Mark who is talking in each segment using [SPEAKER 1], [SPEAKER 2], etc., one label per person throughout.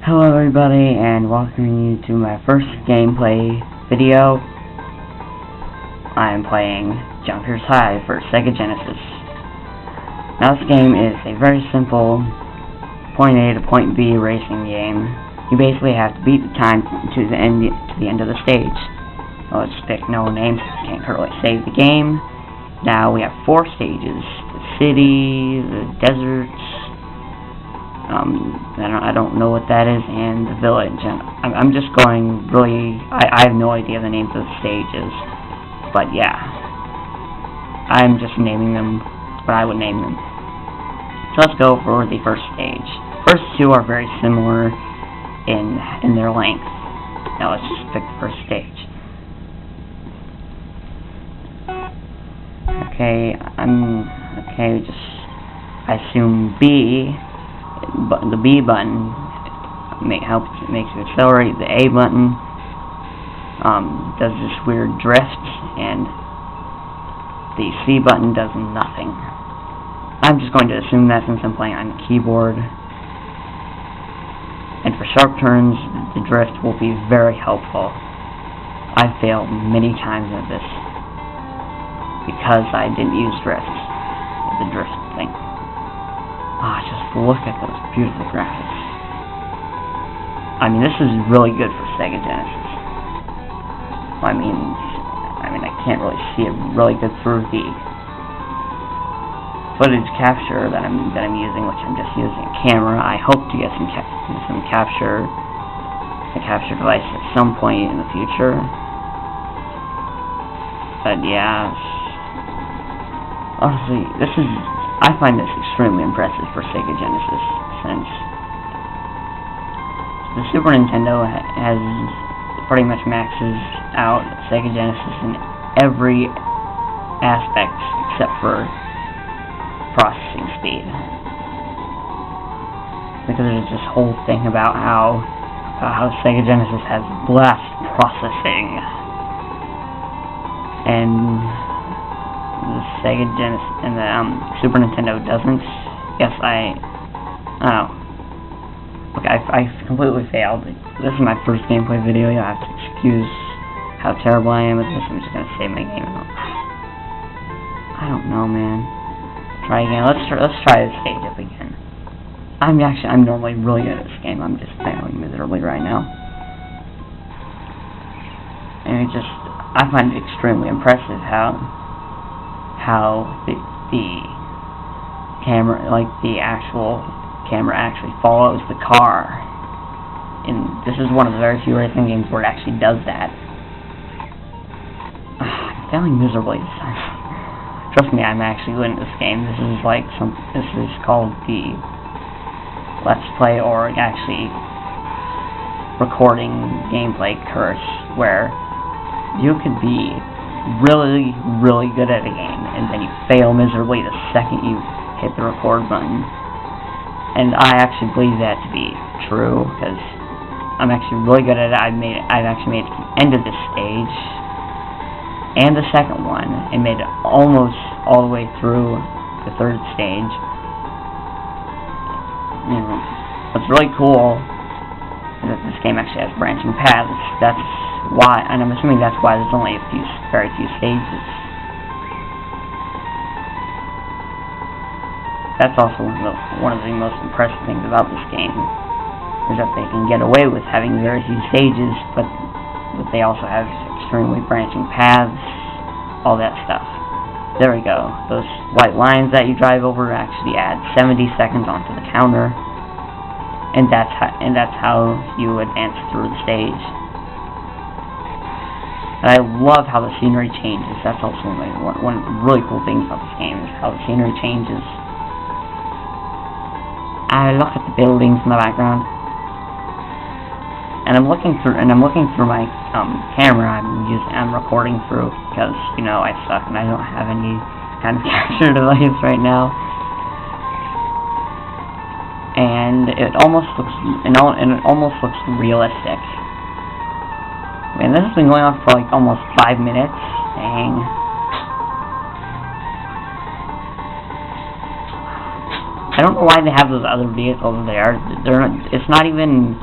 [SPEAKER 1] Hello everybody, and welcome you to my first gameplay video. I am playing Junkers High for Sega Genesis. Now this game is a very simple point A to point B racing game. You basically have to beat the time to the end of the stage. Well, let's pick no names, can't currently save the game. Now we have 4 stages: the city, the deserts, I don't know what that is, and the village. And I'm just going really, I have no idea the names of the stages, but yeah, I'm just naming them what I would name them. So let's go for the first stage. First 2 are very similar in their length. Now let's just pick the first stage. Okay, I assume B. But the B button makes you accelerate. The A button does this weird drift, and the C button does nothing. I'm just going to assume that since I'm playing on the keyboard. And for sharp turns, the drift will be very helpful. I've failed many times at this because I didn't use the drift thing. Just look at those beautiful graphics. I mean, this is really good for Sega Genesis. I mean, I can't really see it really good through the footage capture that I'm using, which I'm just using a camera. I hope to get a capture device at some point in the future. But yeah, honestly, I find this extremely impressive for Sega Genesis, since the Super Nintendo has pretty much maxes out Sega Genesis in every aspect except for processing speed. Because there's this whole thing about how Sega Genesis has blast processing, and the Sega Genesis and the Super Nintendo doesn't. Yes, okay, I completely failed. This is my first gameplay video. You'll have to excuse how terrible I am at this. I'm just gonna save my game. I don't know, man. Try again. Let's try this stage up again. I'm normally really good at this game. I'm just failing miserably right now. And I find it extremely impressive how the camera, like the actual camera, actually follows the car. And this is one of the very few racing games where it actually does that. I'm failing miserably this time. Trust me, I'm actually good at this game. This is called the Let's Play, or actually recording gameplay curse, where you could be really, really good at a game, and then you fail miserably the second you hit the record button. And I actually believe that to be true, because I'm actually really good at it. I've actually made it to the end of this stage, and the second one, and made it almost all the way through the third stage. What's really cool is that this game actually has branching paths. That's why, and I'm assuming that's why there's only very few stages. That's also one of the most impressive things about this game, is that they can get away with having very few stages, but they also have extremely branching paths, all that stuff. There we go. Those white lines that you drive over actually add 70 seconds onto the counter, and that's how you advance through the stage. And I love how the scenery changes. That's also one of the really cool things about this game, is how the scenery changes. I look at the buildings in the background, and I'm looking through my camera. I'm recording through, because I suck and I don't have any kind of capture device right now. And it almost looks realistic. Man, this has been going on for like almost 5 minutes. Dang. I don't know why they have those other vehicles there. It's not even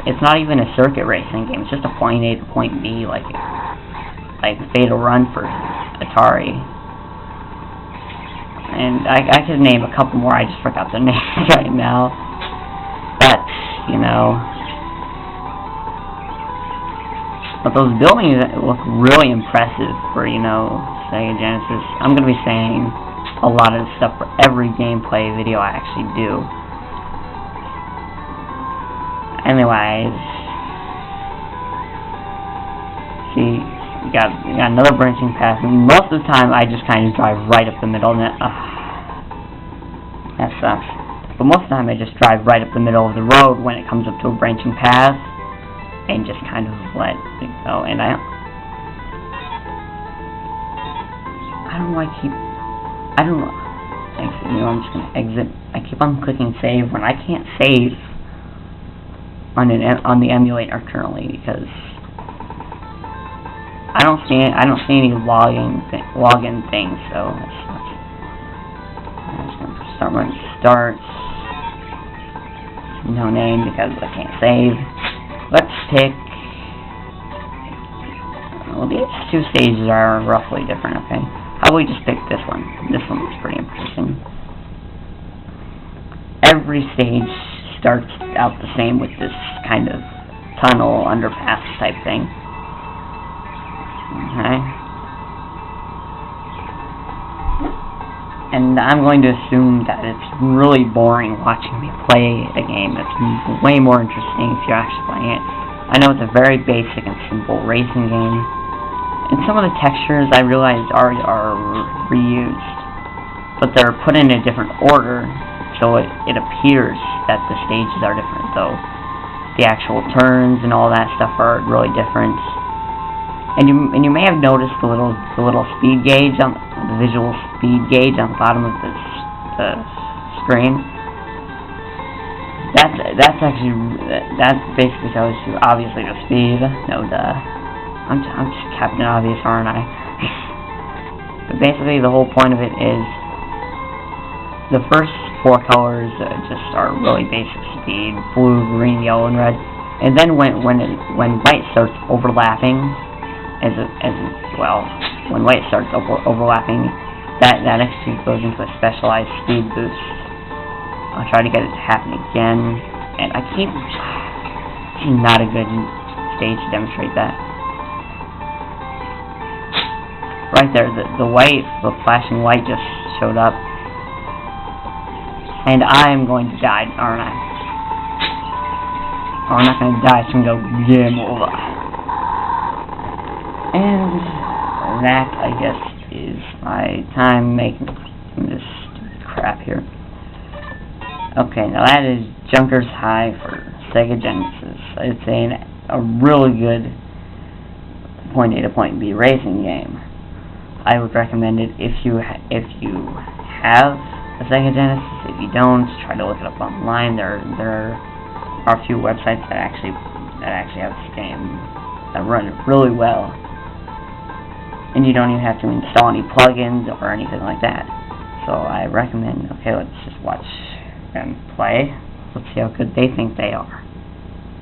[SPEAKER 1] it's not even a circuit racing game. It's just a point A to point B, like Fatal Run for Atari. And I could name a couple more. I just forgot their names right now. But you know, but those buildings look really impressive for, you know, Sega Genesis. I'm gonna be saying a lot of this stuff for every gameplay video I actually do. Anyways, see, you got another branching path, and most of the time I just kind of drive right up the middle, and that sucks. But most of the time I just drive right up the middle of the road when it comes up to a branching path, and just kind of let it go. And I don't know why I don't know. Exit, you know, I'm just gonna exit. I keep on clicking save when I can't save on the emulator currently, because I don't see any login things. So I'm just gonna start when it starts. No name because I can't save. Let's pick. Well, these two stages are roughly different. Okay, how about we just pick this one? This one looks pretty interesting. Every stage starts out the same with this kind of tunnel, underpass type thing. Okay. And I'm going to assume that it's really boring watching me play a game. It's way more interesting if you're actually playing it. I know it's a very basic and simple racing game, and some of the textures I realized are reused, but they're put in a different order, so it appears that the stages are different, though the actual turns and all that stuff are really different. And you may have noticed the little speed gauge on the visual speed gauge on the bottom of the screen. That's basically tells you obviously the speed. No duh. I'm just Captain Obvious, aren't I? But basically the whole point of it is the first four colors just are really basic speed: blue, green, yellow, and red. And then when white starts overlapping, when white starts overlapping, that actually goes into a specialized speed boost. I'll try to get it to happen again, and this is not a good stage to demonstrate that. Right there, the flashing white just showed up, and I'm going to die, aren't I? Oh, I'm not going to die, so I'm going to go game over. And that, I guess, is my time making this crap here. Okay, now that is Junker's High for Sega Genesis. It's a really good point A to point B racing game. I would recommend it if you have a Sega Genesis. If you don't, try to look it up online. There are a few websites that actually have this game that run it really well. And you don't even have to install any plugins or anything like that. So I recommend, okay, let's just watch them play. Let's see how good they think they are.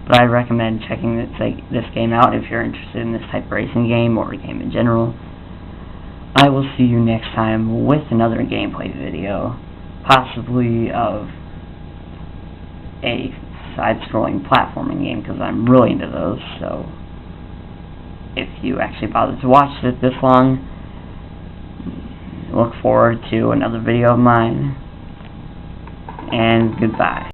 [SPEAKER 1] But I recommend checking this game out if you're interested in this type of racing game or a game in general. I will see you next time with another gameplay video, possibly of a side-scrolling platforming game, because I'm really into those. So if you actually bothered to watch it this long, look forward to another video of mine, and goodbye.